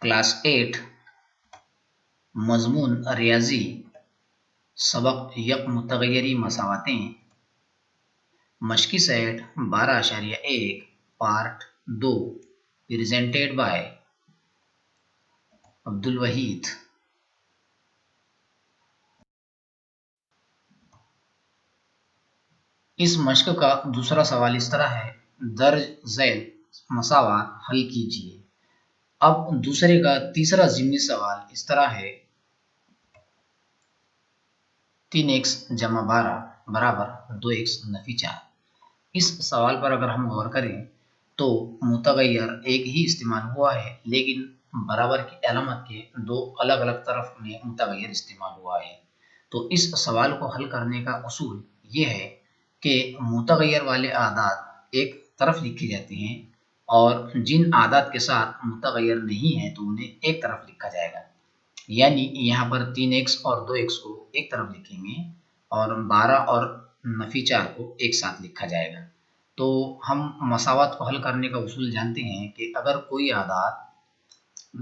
Class 8 मजमून रियाजी सबक यक मुतगय्यरी मसावतें मशकी set 12.1 part 2 presented by Abdul Waheed. इस मश्क का दूसरा सवाल इस तरह है, दर्ज झैल मसावात हल कीजिए। अब दूसरे का तीसरा ज़िम्नी सवाल इस तरह है, 3x जमा 12 बराबर 2x नफी 4। इस सवाल पर अगर हम गौर करें तो मुतगय्यर एक ही इस्तेमाल हुआ है, लेकिन बराबर की अलामत के दो अलग अलग तरफ में मुतगय्यर इस्तेमाल हुआ है। तो इस सवाल को हल करने का उसूल ये है कि मुतगय्यर वाले आदाद एक तरफ लिखे जाते हैं और जिन आदाद के साथ मुतगय्यर नहीं है तो उन्हें एक तरफ लिखा जाएगा। यानी यहाँ पर 3x और 2x को एक तरफ लिखेंगे और 12 और नफी 4 को एक साथ लिखा जाएगा। तो हम मसावत को हल करने का उसूल जानते हैं कि अगर कोई आदाद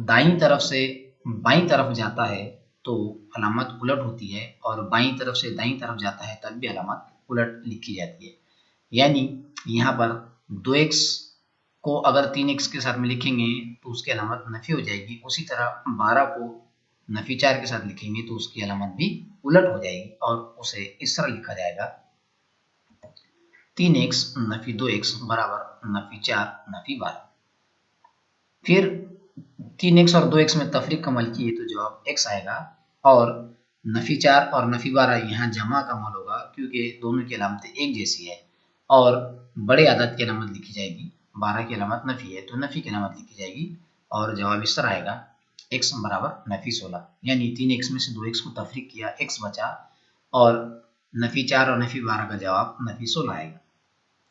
दाईं तरफ से बाईं तरफ जाता है तो अलामत उलट होती है और बाईं तरफ से दाईं तरफ जाता है तब भी अलामत उलट लिखी जाती है। यानी यहाँ पर 2x को अगर 3x के साथ में लिखेंगे तो उसकी अलामत नफी हो जाएगी, उसी तरह 12 को नफी 4 के साथ लिखेंगे तो उसकी अलामत भी उलट हो जाएगी और उसे इस तरह लिखा जाएगा, 3x नफी 2x बराबर नफी 4 नफी 12। फिर 3x और 2x में तफरीक का अमल किए तो जवाब x आएगा और नफी 4 और नफी 12 यहाँ जमा का अमल होगा क्योंकि दोनों की अलामतें एक जैसी है और बड़े आदद की अलामत लिखी जाएगी। 12 की अलामत नफी है तो नफी की अलामत लिखी जाएगी और जवाब इस तरह आएगा, x बराबर नफी 16। यानी 3x में से 2x को तफरीक किया, x बचा और नफी 4 और नफी 12 का जवाब नफी 16 आएगा।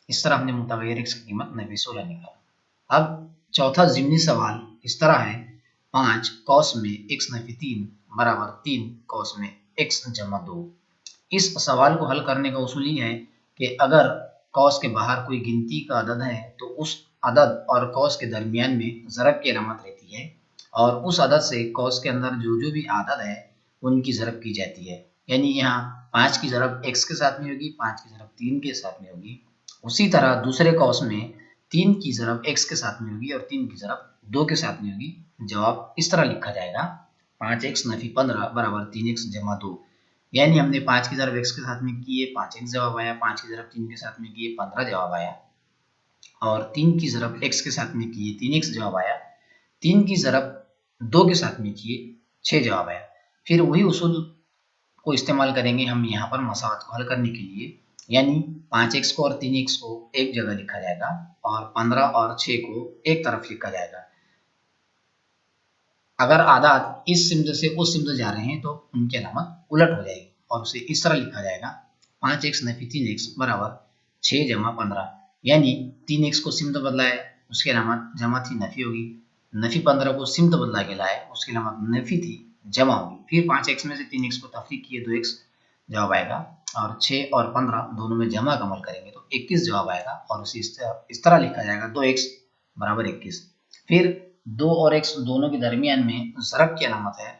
इस तरह हमने मुतगय्यर x की कीमत नफी 16 निकाला। अब चौथा ज़िम्नी सवाल इस तरह है, 5 कौस में x नफी 3 बराबर 3 कौस में x जमा 2। इस सवाल को हल करने का उसूल ये है कि अगर कौस के बाहर कोई गिनती का अदद है तो उस अदद और कौस के दरमियान में ज़रब की अलामत रहती है और उस अदद से कौस के अंदर जो जो भी आदद है उनकी ज़रब की जाती है। यानी यहाँ 5 की ज़रब x के साथ में होगी, 5 की ज़रब 3 के साथ में होगी। उसी तरह दूसरे कौस में 3 की ज़रब x के साथ में होगी और 3 की ज़रब 2 के साथ में होगी। जवाब इस तरह लिखा जाएगा, 5x नफी 15 बराबर 3x जमा 2। यानी हमने 5 की ज़रब x के साथ में किए 5x जवाब आया, 5 की ज़रब 3 के साथ में किए 15 जवाब आया और 3 की ज़रब x के साथ में किए 3x जवाब आया, 3 की ज़रब 2 के साथ में किए 6 जवाब आया। फिर वही उसूल को इस्तेमाल करेंगे हम यहाँ पर मसावत को हल करने के लिए, यानी 5x को और 3x को एक जगह लिखा जाएगा और 15 और 6 को एक तरफ लिखा जाएगा। अगर आदाद इस सिमत से उस सिमत जा रहे हैं तो उनकी अलामत उलट हो जाएगी और उसे इस तरह लिखा जाएगा, 5x नफी 3x बराबर 6 जमा 15। यानी 3x को सिमत बदलाए उसकी अलामत जमा थी नफी होगी, नफी 15 को सिमत बदला के लाए उसकी अलामत नफी थी जमा होगी। फिर 5x में से 3x को तफरीक किए 2x जवाब आएगा और 6 और 15 दोनों में जमा का अमल करेंगे तो 21 जवाब आएगा और उसे इस तरह लिखा जाएगा, 2x बराबर 21। फिर 2 और x दोनों के दरमियान में ज़रब की अलामत है,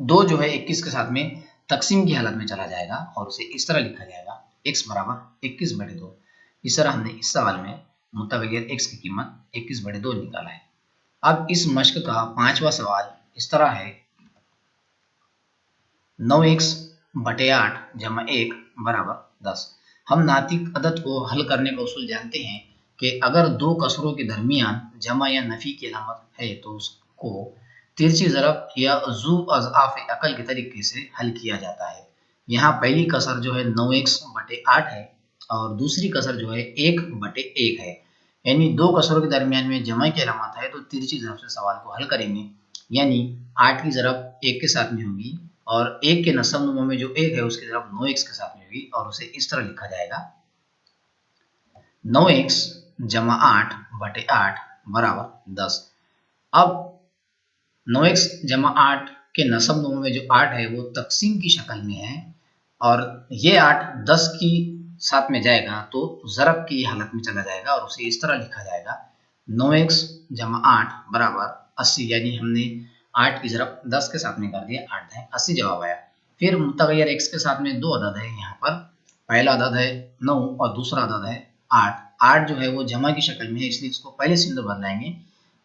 2 जो है 21 के साथ में तकसीम की हालत में चला जाएगा और उसे इस तरह लिखा जाएगा, x बराबर 21/2। इस तरह हमने इस सवाल में मुतगय्यर x की कीमत 21/2 निकाला है। अब इस मश्क का पांचवा सवाल इस तरह है, 9x/8 जमा 1 बराबर 10। हम नातिक अदद को हल करने का उसूल जानते हैं कि अगर दो कसरों के दरमियान जमा या नफी की अलामत है तो उसको तिरछी ज़रब या ज़ू अज़आफ़ अकल के तरीके से हल किया जाता है। यहाँ पहली कसर जो है 9x/8 है और दूसरी कसर जो है 1/1 है। यानी दो कसरों के दरमियान में जमा की अलामत है तो तिरछी ज़रब से सवाल को हल करेंगे। यानी 8 की ज़रब 1 के साथ में होगी और 1 के नसब नुमा में जो 1 है उसकी ज़रब 9x के साथ में होगी और उसे इस तरह लिखा जाएगा, 9x जमा 8/8 बराबर 10। अब 9x जमा 8 के नसब नुमा में जो 8 है वो तकसीम की शक्ल में है और ये 8 10 की साथ में जाएगा तो ज़रब की हालत में चला जाएगा और उसे इस तरह लिखा जाएगा, 9x जमा 8 बराबर 80, यानी हमने 8 की ज़रब 10 के साथ में कर दिया, 8 10 80 जवाब आया। फिर मुतगय्यर x के साथ में दो अदद है यहाँ पर, पहला अदद है 9 और दूसरा अदद है 8। 8 जो है वो जमा की शक्ल में है, इसलिए इसको पहले सिम्त बदलाएंगे,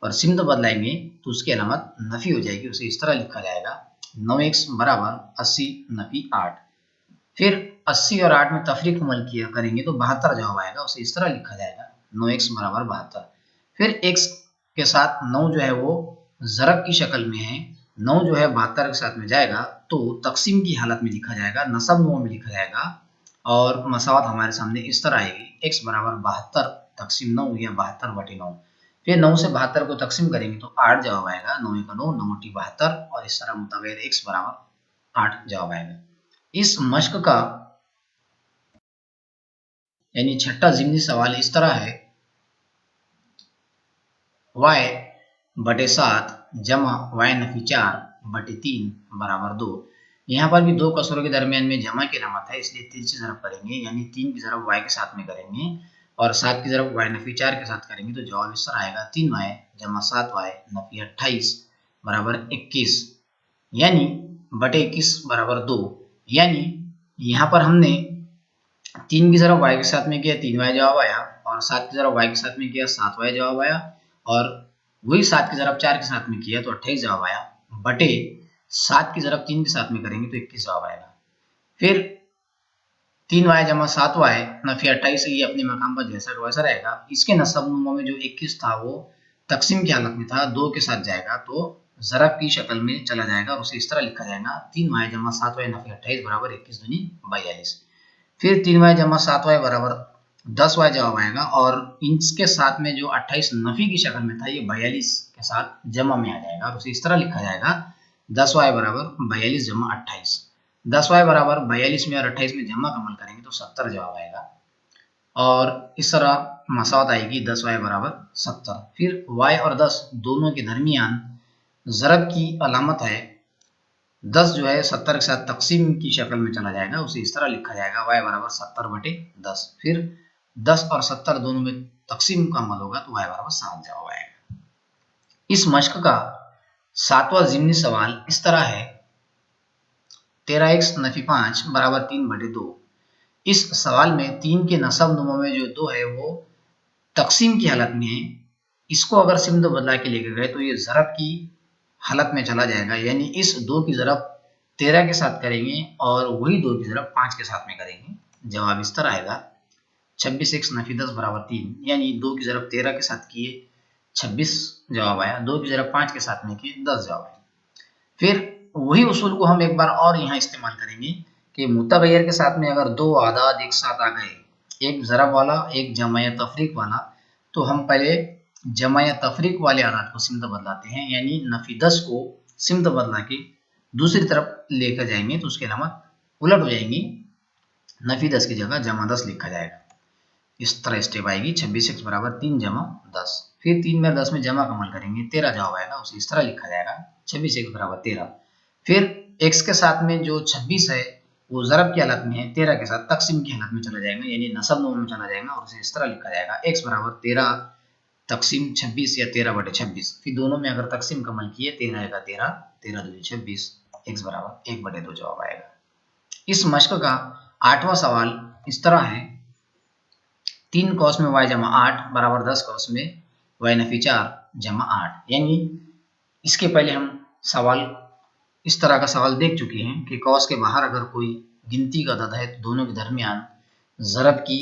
और सिम्त बदलाएंगे तो उसकी अलामत नफ़ी हो जाएगी, उसे इस तरह लिखा जाएगा 9x बराबर 80 नफ़ी 8। फिर 80 और 8 में तफरीक अमल किया करेंगे तो 72 जवाब आएगा, उसे इस तरह लिखा जाएगा 9x बराबर 72। फिर x के साथ 9 जो है वो ज़रब की शक्ल में है, 9 जो है 72 के साथ में जाएगा तो तकसीम की हालत में लिखा जाएगा, नसब नुमा में लिखा जाएगा, और मसावत हमारे सामने इस तरह आएगी x बराबर 72 तकसीम 9 या 72/9। फिर 9 से 72 को तकसीम करेंगे तो 8 जवाब आएगा, 9 का 9, 9 टी 72, और इस तरह मुतगय्यर x बराबर 8 जवाब आएगा। इस मश्क का यानी छठा ज़िमनी सवाल इस तरह है, y बटे 7 जमा y नफी 4 बटे 3 बराबर 2। यहाँ पर भी दो कसरों के दरमियान में जमा की अलामत है, इसलिए 3 से ज़रब करेंगे, यानी 3 की ज़रब y के साथ में करेंगे और 7 की ज़रब y नफी 4 के साथ करेंगे तो जवाब इस तरह आएगा 3y जमा 7y नफी 28 बराबर 21, यानी बटे 21 बराबर 2। यानी यहाँ पर हमने 3 की ज़रब y के साथ में किया 3y जवाब आया, और 7 की ज़रब y के साथ में किया 7y जवाब आया, और वही 7 की ज़रब 4 के साथ में किया तो 28 जवाब आया, बटे 7 की ज़रब 3 के साथ में करेंगे तो 21 जवाब आएगा। फिर 3y जमा 7y नफी 28 से ये अपने मकाम पर जैसा का वैसा रहेगा। इसके नसब नुमा में जो 21 था वो तकसीम की हालत में था, 2 के साथ जाएगा तो ज़रब की शक्ल में चला जाएगा, और उसे इस तरह लिखा जाएगा 3y जमा 7y नफी 28 बराबर 21 दूनी 42। फिर 3y जमा 7y बराबर 10y जवाब आएगा, और इसके साथ में जो 28 नफी की शक्ल में था ये 42 के साथ जमा में आ जाएगा, और उसे इस तरह लिखा जाएगा 10y बराबर 42 जमा 28। 10y बराबर 42 में और 28 में जमा कमल करेंगे तो 70 जवाब आएगा, और इस तरह मसावत आएगी 10y बराबर 70। फिर y और 10 दोनों के दरमियान ज़रब की अलामत है, 10 जो है 70 के साथ तकसीम की शक्ल में चला जाएगा, उसे इस तरह लिखा जाएगा y बराबर 70 बटे 10। फिर 10 और 70 दोनों में तकसीम का अमल होगा तो y बराबर 7 जवाब आएगा। इस मश्क का 7वां ज़िमनी सवाल इस तरह है, 13x नफी 5 बराबर 3 बटे 2। इस सवाल में 3 के नसब नुमा में जो 2 है वो तकसीम की हालत में है, इसको अगर सिम्त बदला के लेके गए तो ये ज़रब की हालत में चला जाएगा, यानी इस 2 की ज़रब 13 के साथ करेंगे और वही 2 की ज़रब 5 के साथ में करेंगे। जवाब इस तरह आएगा 26x नफी 10 बराबर 3, यानी 2 की ज़रब 13 के साथ किए 26 जवाब आया, 2 की ज़रब 5 के साथ में किए 10 जवाब आया। फिर वही उसूल को हम एक बार और यहाँ इस्तेमाल करेंगे कि मुतगय्यर के साथ में अगर दो आदाद एक साथ आ गए, एक ज़रब वाला एक जमा या तफरीक वाला, तो हम पहले जमा या तफरीक वाले आदाद को सिम्त बदलाते हैं, यानी नफी 10 को सिम्त बदला के दूसरी तरफ लेकर जाएंगे तो उसकी अलामत उलट हो जाएंगी, नफी 10 की जगह जमा 10 लिखा जाएगा। इस तरह स्टेप आएगी 26x बराबर 3 जमा 10। फिर 3 में 10 में जमा कमल करेंगे 13 जवाब आएगा, उसे इस तरह लिखा जाएगा 26x बराबर 13। फिर x के साथ में जो 26 है वो ज़रब की हालत में है, 13 के साथ तकसीम की हालत में चला जाएगा, यानी नसब नुमा में चला जाएगा, और उसे इस तरह लिखा जाएगा x बराबर 13 तकसीम 26 या 13 बटे 26। फिर दोनों में अगर तकसीम कमल किए 13 का 13, 13 दूनी 26, x बराबर 1 बटे 2 जवाब आएगा। इस मश्क का 8वां सवाल इस तरह है, 3 कॉस में y जमा 8 बराबर 10 कॉस में y नफी 4 जमा 8। यानी इसके पहले हम सवाल इस तरह का सवाल देख चुके हैं कि कॉस के बाहर अगर कोई गिनती का अदद है तो दोनों के दरमियान ज़रब की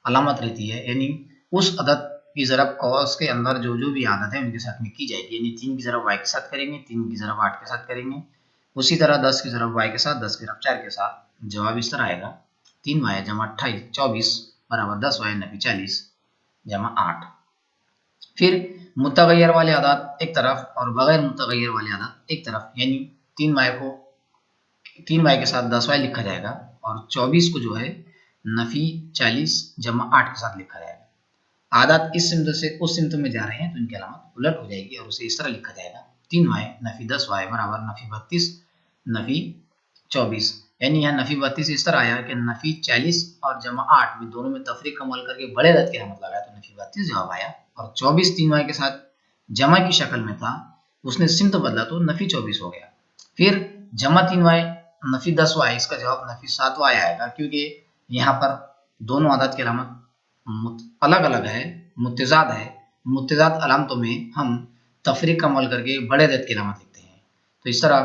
अलामत रहती है, यानी उस अदद की ज़रब कॉस के अंदर जो जो भी आदत है उनके साथ में की जाएगी, यानी 3 की ज़रब y के साथ करेंगे, 3 की ज़रब 8 के साथ करेंगे, उसी तरह 10 की ज़रब y के साथ, 10 की ज़रब 4 के साथ। जवाब इस तरह आएगा 3y जमा 28 24 बराबर 10y नफी 40 जमा 8। फिर मुतगय्यर वाले आदात एक तरफ और बगैर मुतगय्यर वाले आदात एक तरफ, यानी 3y के साथ 10y लिखा जाएगा और 24 को जो है नफी 40 जमा 8 के साथ लिखा जाएगा। आदात इस सिमत से उस सिमत में जा रहे हैं तो इनकी अलामत उलट हो जाएगी और उसे इस तरह लिखा जाएगा 3y नफी 10y बराबर नफी 32 नफी 24। यानी यहाँ नफी 32 इस तरह आया कि नफी 40 और जमा 8 में दोनों में तफरीक कमल करके बड़े अदद की अलामत लगाया तो नफी 32 जवाब आया, और 24 3y के साथ जमा की शक्ल में था उसने सिमत बदला तो नफी 24 हो गया। फिर जमा 3y नफी 10y, इसका जवाब नफी 7y आएगा, क्योंकि यहाँ पर दोनों आदत की अलामत अलग अलग है, मुत्तेजाद है। मुत्तेजाद अलामतों में हम तफरीक का अमल करके बड़े अदद की अलामत लिखते हैं। तो इस तरह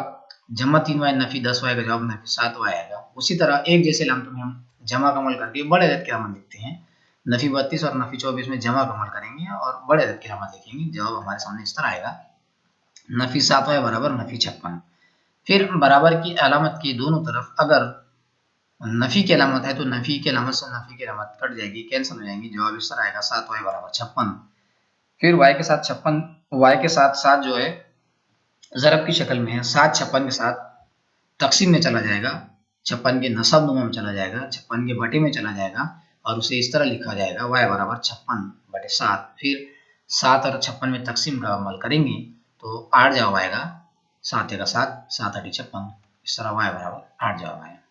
जमा 3y नफी 10y का जवाब नफी 7y आएगा। उसी तरह एक जैसे अलामतों में हम जमा का अमल करके बड़े अदद की अलामत लिखते हैं। नफी 32 और नफी 24 में जमा का अमल करेंगे और बड़े अदद की अलामत लिखेंगे। जवाब हमारे सामने इस तरह आएगा, नफी 7y बराबर नफी 56। फिर बराबर की अलामत की दोनों तरफ अगर नफी की अलामत है तो नफी की अलामत से नफी की अलामत कट जाएगी, कैंसिल हो जाएंगी। जवाब इस तरह आएगा 7y बराबर 56। फिर y के साथ 56, y के साथ 7 जो है ज़रब की शक्ल में है, 7 56 के साथ तकसीम में चला जाएगा, 56 के नसब नुमा में चला जाएगा, 56 के बटे में चला जाएगा और उसे इस तरह लिखा जाएगा y बराबर 56/7। फिर 7 और 56 में तकसीम का अमल करेंगे तो 8 जवाब आएगा, 7 का 7, 7 8 56, इस तरह y बराबर 8 जवाब आएगा।